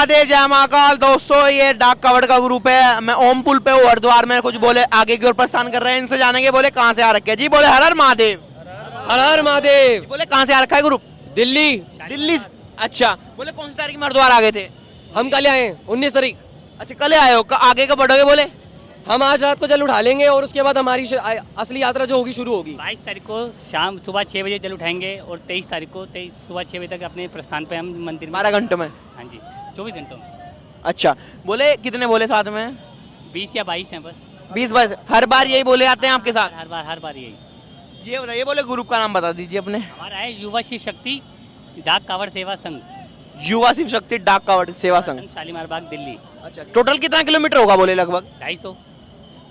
महादेव, जय महाकाल। दोस्तों ये डाक कावड़ का ग्रुप है। मैं ओम पुल पे हूँ हरिद्वार में। कुछ बोले आगे की ओर प्रस्थान कर रहे हैं, इनसे जानेंगे बोले कहाँ से आ रखे हैं। जी बोले हर हर महादेव। हर हर महादेव। बोले कहाँ से आ रखा है ग्रुप? दिल्ली। दिल्ली अच्छा। बोले कौन सी तारीख में हरिद्वार आ गए थे? हम कल आए 19 तारीख। अच्छा कल आए हो, आगे का बढ़ोगे? बोले हम आज रात को जल उठा लेंगे और उसके बाद हमारी असली यात्रा जो होगी शुरू होगी। 22 तारीख को शाम सुबह 6 बजे जल उठाएंगे और 23 तारीख को सुबह 6 बजे तक अपने प्रस्थान पे हम मंदिर में। 12 घंटों में? हाँ जी, 24 घंटों में। अच्छा बोले कितने बोले साथ में? 20 या 22 हैं बस। 20 हर बार यही बोले आते हैं आपके साथ? हर बार यही। ये बताइए, बोले ग्रुप का नाम बता दीजिए अपने। हमारा है युवा शिव शक्ति डाक कावड़ सेवा संघ, युवा शिव शक्ति डाक कावड़ सेवा संघ। शालीमार बाग दिल्ली। अच्छा टोटल कितना किलोमीटर होगा बोले? लगभग 250।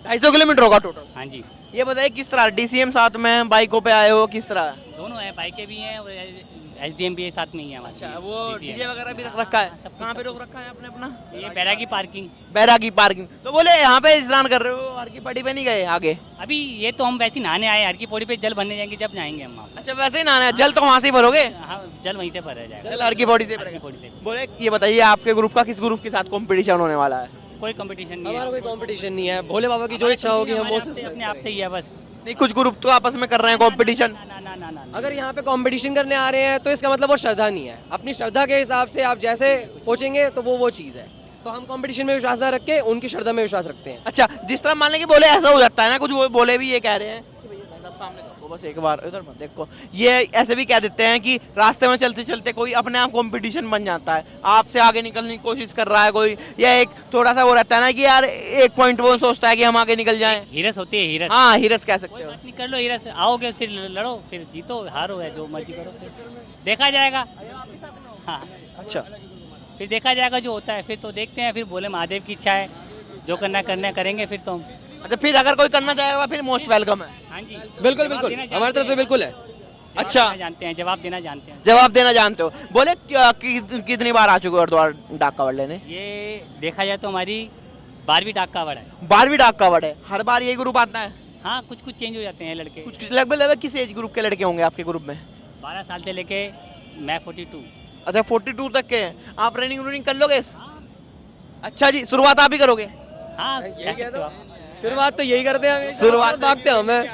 250 किलोमीटर होगा टोटल। हाँ जी। ये बताइए किस तरह डीसीएम साथ में, बाइकों पे आए हो, किस तरह? दोनों है, बाइकें भी हैं और एसडीएम भी है साथ में ही है हमारे। अच्छा वो DCM डीजे वगैरह भी रख रखा है? सब कहाँ पे रोक रखा है आपने अपना? ये बैरागी पार्किंग। बैरागी पार्किंग। तो बोले यहाँ पे स्नान कर रहे हो, हर की पट्टी पे नहीं गए आगे? अभी ये तो हम वैसे ही नहाने आए, हर की पौड़ी पे जल भरने जाएंगे जब जाएंगे हम वहाँ। अच्छा वैसे ही नहाना है, जल तो वहाँ से ही भरोगे? हाँ, जल वहीं से भरा जाएगा। जल हर की बॉडी से हर की भरेगा। पौड़ी से। बोले ये बताइए आपके ग्रुप का किस ग्रुप के साथ कंपटीशन होने वाला है? कोई कंपटीशन नहीं हमारा है। कोई कंपटीशन नहीं है, भोले बाबा की जो इच्छा होगी हम वो अपने आप से ही है बस। नहीं कुछ ग्रुप तो आपस में कर रहे हैं कंपटीशन। ना। अगर यहाँ पे कंपटीशन करने आ रहे हैं तो इसका मतलब वो श्रद्धा नहीं है। अपनी श्रद्धा के हिसाब से आप जैसे सोचेंगे तो वो चीज़ है। तो हम कंपटीशन में विश्वास ना रख के उनकी श्रद्धा में विश्वास रखते हैं। अच्छा जिस तरह मान लें कि बोले ऐसा हो जाता है ना, कुछ वो बोले भी ये कह रहे हैं कि भैया भाई साहब सामने देखो, बस एक बार इधर मत देखो, ये ऐसे भी कह देते हैं कि रास्ते में चलते चलते कोई अपने आप कंपटीशन बन जाता है, आपसे आगे निकलने की कोशिश कर रहा है कोई, या एक थोड़ा सा वो रहता है ना कि यार एक पॉइंट वो सोचता है कि हम आगे निकल जाएं। हिरस होती है, हिरस। हाँ हिरस कह सकते कोई हो। बात नहीं, कर लो हिरस। आओगे फिर लड़ो, फिर जीतो हारो है जो मर्जी करो, फिर देखा जाएगा। हाँ अच्छा फिर देखा जाएगा जो होता है, फिर तो देखते हैं। फिर बोले महादेव की इच्छा है, जो करना करेंगे फिर तो हम। अच्छा फिर अगर कोई करना चाहेगा फिर मोस्ट वेलकम है। हाँ जी बिल्कुल बिल्कुल, हमारी तरफ से बिल्कुल है। अच्छा जानते हैं, जवाब देना जानते हैं। जवाब देना जानते हो। बोले कितनी बार आ चुके हो हरिद्वार डाक कावड़ लेने? ये देखा जाए तो हमारी 12वीं डाक कावड़ है। 12वीं डाक कावड़ है। हर बार यही ग्रुप आता है? हाँ, कुछ चेंज हो जाते हैं लड़के। कुछ लगभग किस एज ग्रुप के लड़के होंगे आपके ग्रुप में? 12 साल से लेके मैं 42। अच्छा 42 तक के हैं। आप रनिंग कर लोगे? अच्छा जी शुरुआत आप ही करोगे? हाँ यही कह कह सकते दो। हो आप। शुरुआत तो यही करते हैं हम, शुरुआत भागते हैं हमें।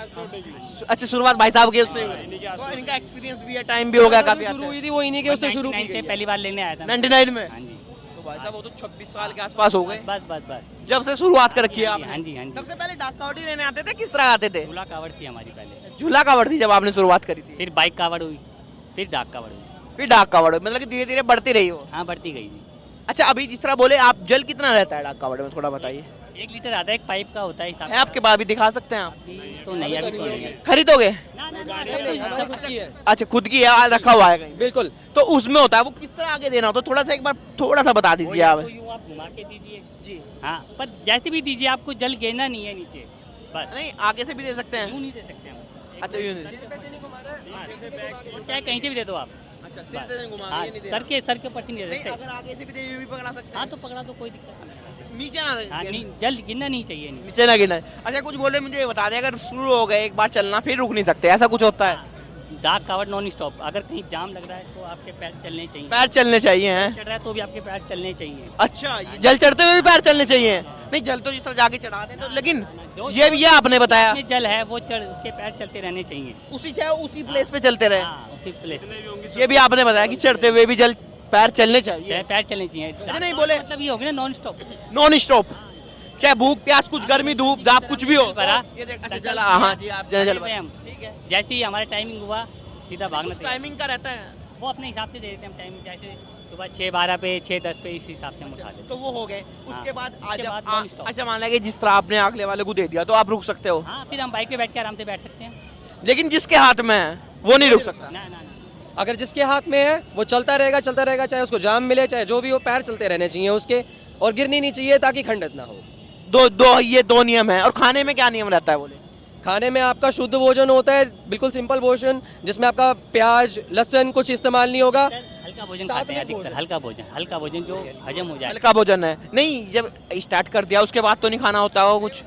अच्छा शुरुआत भाई साहब के उससे हुई। तो इनका एक्सपीरियंस भी है, टाइम भी हो गया काफी। शुरू हुई थी वो इन्हीं के उससे शुरू की 99 गई से है। पहली बार लेने आया था। 99 में? हाँ जी। तो भाई साहब वो तो 26 साल के आसपास हो गए बस बस बस। जब से शुरुआत कर रखी है हाँ आपने। जी हाँ जी। सबसे पहले डाक कावड़ ही लेने आते थे, किस तरह आते थे? झूला कावड़ थी हमारी पहले, झूला कावड़ थी जब आपने शुरुआत करी थी? फिर बाइक कावड़ हुई, फिर डाक कावड़ हुई। फिर डाक कावड़, मतलब कि धीरे धीरे बढ़ती रही हो। हाँ बढ़ती गई जी। अच्छा अभी जिस तरह बोले आप, जल कितना रहता है डाक कावड़ में, थोड़ा बताइए। 1 लीटर आता है, एक पाइप का होता है हिसाब। है आपके पास भी, दिखा सकते हैं आप? अभी तो नहीं, अभी तो नहीं है। खरीदोगे? ना, हमारी खुद की है। अच्छा खुद की है, रखा हुआ है कहीं? बिल्कुल। तो उसमें होता है वो किस तरह आगे देना होता है, थोड़ा सा एक बार थोड़ा सा बता दीजिए आप। यूँ आप घुमा के दीजिए जी हाँ, पर जैसे भी दीजिए आपको जल गिरना नहीं है नीचे, बस। नहीं आगे से भी दे सकते हैं? यूँ नहीं दे सकते हम। अच्छा यूं नहीं। और चाहे कहीं से भी दे दो आप। अच्छा सिर से घुमा हाँ, के नहीं दे सर के ऊपर से नहीं दे नहीं, सकते। अगर आगे से भी दे यूं भी पकड़ा सकते हाँ हैं? तो पकड़ा तो कोई दिक्कत नहीं। नीचे ना हाँ नहीं, जल गिरना नहीं चाहिए नीचे। नीचे ना गिरना है। अच्छा कुछ बोले मुझे ये बता दें, अगर शुरू हो गए एक बार चलना फिर रुक नहीं सकते, ऐसा कुछ होता है? डाक कावड़ नॉन स्टॉप। अगर कहीं जाम लग रहा है तो आपके पैर चलने चाहिए। पैर चलने चाहिए हैं? चढ़ रहा है तो भी आपके पैर चलने चाहिए। अच्छा ये जल चढ़ते हुए भी पैर चलने चाहिए? नहीं जल तो जिस तरह जाके चढ़ा दें तो, लेकिन ये भी आपने बताया जिसमें जल है वो उसके पैर चलते रहने चाहिए। उसी चाहे उसी प्लेस पे चलते रहे। हाँ, उसी प्लेस ये भी आपने बताया कि चढ़ते हुए भी जल पैर चलने चाहिए। चाहे पैर चलने चाहिए। अच्छा नहीं बोले मतलब ये हो गया ना नॉन स्टॉप। नॉन स्टॉप, चाहे भूख प्यास कुछ गर्मी धूप दाप कुछ भी हो। भरा। ये देख अच्छा जला, हाँ जी आप जल में हम ठीक है। जैसे ही हमारा टाइमिंग हुआ सीधा भागना था। टाइमिंग का रहता है वो अपने हिसाब से दे देते हैं हम टाइमिंग, जैसे सुबह 6:12 पे 6:10 पे इस हिसाब से हम उठा लेते तो वो हो गए। उसके हाँ, बाद उसके आज बाद non-stop। अच्छा मान लिया कि जिस तरह आपने अगले वाले को दे दिया तो आप रुक सकते हो, हैं। हाँ फिर हम बाइक पे बैठ के आराम से बैठ सकते हैं। लेकिन जिसके हाथ में है वो नहीं रुक सकता। ना ना ना। अगर जिसके हाथ में है वो चलता रहेगा, चाहे उसको जाम मिले चाहे जो भी हो, पैर चलते रहने चाहिए उसके, और गिरनी नहीं चाहिए ताकि खंडित ना हो। ये दो नियम है। और खाने में क्या नियम रहता है बोले? खाने में आपका शुद्ध भोजन होता है, बिल्कुल सिंपल भोजन, जिसमें आपका प्याज लहसुन कुछ इस्तेमाल नहीं होगा। हल्का भोजन साथ खाते हैं में अधिकतर, भोजन। हल्का भोजन जो हजम हो जाए। हल्का भोजन है। नहीं जब स्टार्ट कर दिया उसके बाद तो नहीं खाना होता हो कुछ?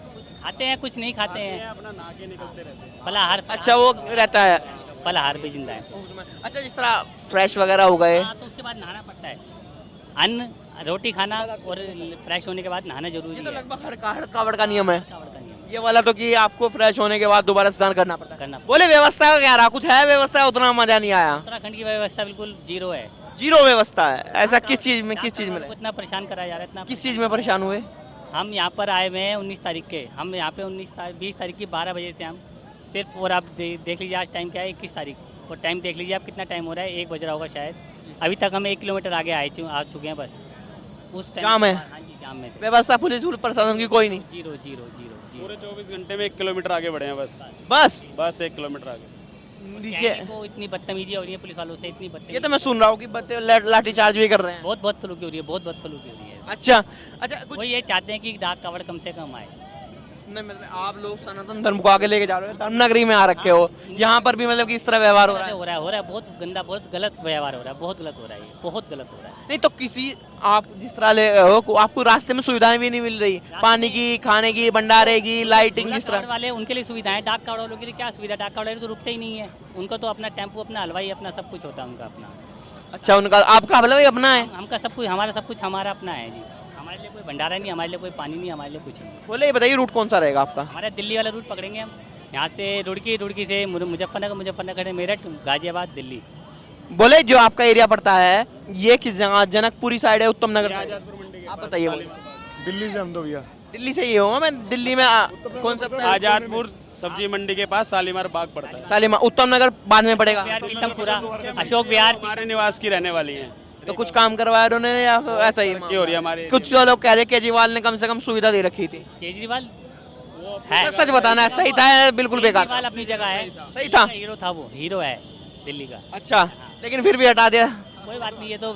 खाते हैं, कुछ नहीं खाते हैं। फलाहार। अच्छा वो रहता है फलाहार भी जिंदा है। अच्छा जिस तरह फ्रेश वगैरह हो गए हाँ, तो उसके बाद नहाना पड़ता है। अन्न रोटी खाना और फ्रेश होने के बाद नहाना जरूरी ये तो है। लगभग हर कावड़ का नियम है। कावड़ का नियम ये वाला तो कि आपको फ्रेश होने के बाद दोबारा स्नान करना पड़ता है। करना। बोले व्यवस्था का क्या रहा, कुछ है व्यवस्था, उतना मजा नहीं आया। उत्तराखंड की व्यवस्था बिल्कुल जीरो है। जीरो व्यवस्था है, ऐसा किस चीज में को इतना परेशान कराया जा रहा है, इतना किस चीज में परेशान हुए? हम यहाँ पर आए हुए हैं 19 तारीख के, हम यहाँ पे 20 तारीख की 12 बजे थे हम सिर्फ। और आप देख लीजिए आज टाइम क्या है, 21 तारीख, और टाइम देख लीजिए आप कितना टाइम हो रहा है, 1 बज रहा होगा शायद। अभी तक हम 1 किलोमीटर आगे आ चुके हैं बस। उस टाइम जाम है? हाँ जी, जाम में थे। व्यवस्था पुलिस प्रशासन की कोई नहीं? Zero zero zero zero. पूरे 24 घंटे में 1 किलोमीटर आगे बढ़े हैं बस। बस 1 किलोमीटर आगे। नीचे को इतनी बदतमीजी हो रही है पुलिस वालों से, इतनी ये बदतमीजी। तो मैं सुन रहा हूँ कि लाठी चार्ज भी कर रहे हैं। बहुत बदसलूकी हो रही है, बहुत बदसलूकी हो रही है। अच्छा अच्छा, कुछ वो ये चाहते हैं कि डाक कावड़ कम से कम आए। नहीं मतलब आप लोग सनातन धर्म को आगे लेके जा रहे हो, धर्म नगरी में आ रखे हो, यहाँ पर भी मतलब कि इस तरह व्यवहार हो रहा है। हो रहा है बहुत गंदा, बहुत गलत व्यवहार हो रहा है, बहुत गलत हो रहा है, ये बहुत गलत हो रहा है। नहीं तो किसी आप जिस तरह ले हो आपको रास्ते में सुविधाएं भी नहीं मिल रही, पानी की, खाने की, भंडारे की, लाइटिंग, जिस कावड़ तरह। वाले उनके लिए सुविधाएं, डाक कावड़ वालों के लिए क्या सुविधा? डाक कावड़ वाले तो रुकते ही नहीं है, उनका तो अपना टेम्पो, अपना हलवाई, अपना सब कुछ होता है उनका अपना। अच्छा उनका, आपका मतलब ये अपना है? हमका सब कुछ, हमारा सब कुछ हमारा अपना है जी। हमारे लिए कोई भंडारा नहीं, हमारे लिए कोई पानी नहीं, हमारे लिए कुछ नहीं। बोले ये बताइए रूट कौन सा रहेगा आपका? हमारा दिल्ली वाला रूट पकड़ेंगे हम, यहाँ से रुड़की से मुजफ्फरनगर, मेरठ, गाजियाबाद, दिल्ली। बोले जो आपका एरिया पड़ता है ये किस जगह, जनकपुरी साइड है, उत्तम नगर साइड? आजादपुर मंडी के आप पास बताइए। शालीमार। दिल्ली से हम तो भैया दिल्ली से ही हूँ मैं, दिल्ली में कौन सा? आजादपुर सब्जी मंडी के पास शालीमार बाग पड़ता है। सालिमा, उत्तम नगर बाद में पड़ेगा। विहार, पीतमपुरा, अशोक विहार। हमारे निवास की रहने वाली हैं। तो कुछ काम करवाया उन्होंने या ऐसा ही? ये हो रही है हमारे कुछ जो लोग कह रहे केजरीवाल ने कम से कम सुविधा दे रखी थी। केजरीवाल है, सच बताना, सही था या बिल्कुल बेकार? केजरीवाल अपनी जगह है, सही था। हीरो था, वो हीरो है दिल्ली का। अच्छा लेकिन फिर भी हटा दिया। कोई बात नहीं, ये तो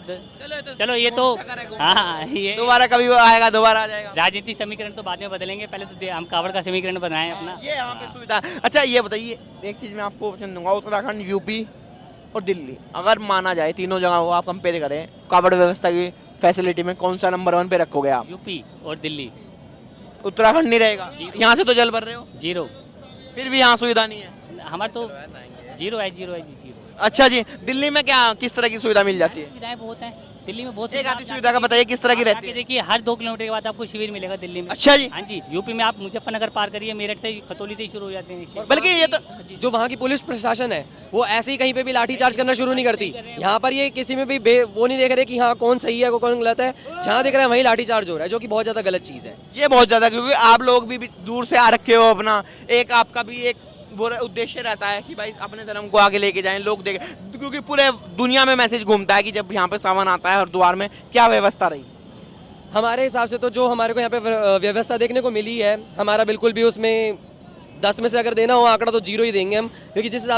चलो, ये तो हाँ, ये दोबारा कभी वो आएगा, दोबारा आ जाएगा। राजनीति समीकरण तो बाद में बदलेंगे, पहले तो हम कावड़ का समीकरण बनाएं अपना। ये यहाँ पे सुविधा। अच्छा ये बताइए, एक चीज मैं आपको ऑप्शन दूंगा, उत्तराखंड, यूपी और दिल्ली, अगर माना जाए तीनों जगह वो आप कंपेयर करें कावड़ व्यवस्था की फैसिलिटी में, कौन सा नंबर 1 पे रखोगे आप? यूपी और दिल्ली। उत्तराखंड नहीं रहेगा? यहाँ से तो जल भर रहे हो, जीरो। फिर भी यहाँ सुविधा नहीं है। हमारा तो जीरो है, जीरो है जी, जीरो। अच्छा जी, दिल्ली में क्या किस तरह की सुविधा मिल जाती है? सुविधाएं बहुत हैं दिल्ली में, बहुत। एक आधी सुविधा का बताइए किस तरह की रहती है? देखिए हर 2 किलोमीटर के बाद आपको शिविर मिलेगा दिल्ली में। अच्छा जी। हाँ जी, यूपी में आप मुजफ्फरनगर पार करिए, मेरठ से, खतौली से ही शुरू हो जाते हैं। बल्कि ये तो जो वहाँ की पुलिस प्रशासन है वो ऐसे ही कहीं पे भी लाठीचार्ज करना शुरू नहीं करती। यहाँ पर ये किसी में भी वो नहीं देख रहे कि हाँ कौन सही है कौन गलत है, जहाँ देख रहे हैं वहीं लाठीचार्ज हो रहा है, जो कि बहुत ज़्यादा गलत चीज़ है। ये बहुत ज्यादा, क्योंकि आप लोग भी दूर से आ रखे हो, अपना एक आपका भी एक वो उद्देश्य रहता है कि भाई अपने धर्म को आगे लेके जाएं, लोग देखें, क्योंकि पूरे दुनिया में मैसेज घूमता है कि जब यहाँ पे सावन आता है हरिद्वार में क्या व्यवस्था रही। हमारे हिसाब से तो जो हमारे को यहाँ पे व्यवस्था देखने को मिली है, हमारा बिल्कुल भी उसमें 10 में से अगर देना हो आंकड़ा तो 0 ही देंगे हम, क्योंकि जिस हिसाब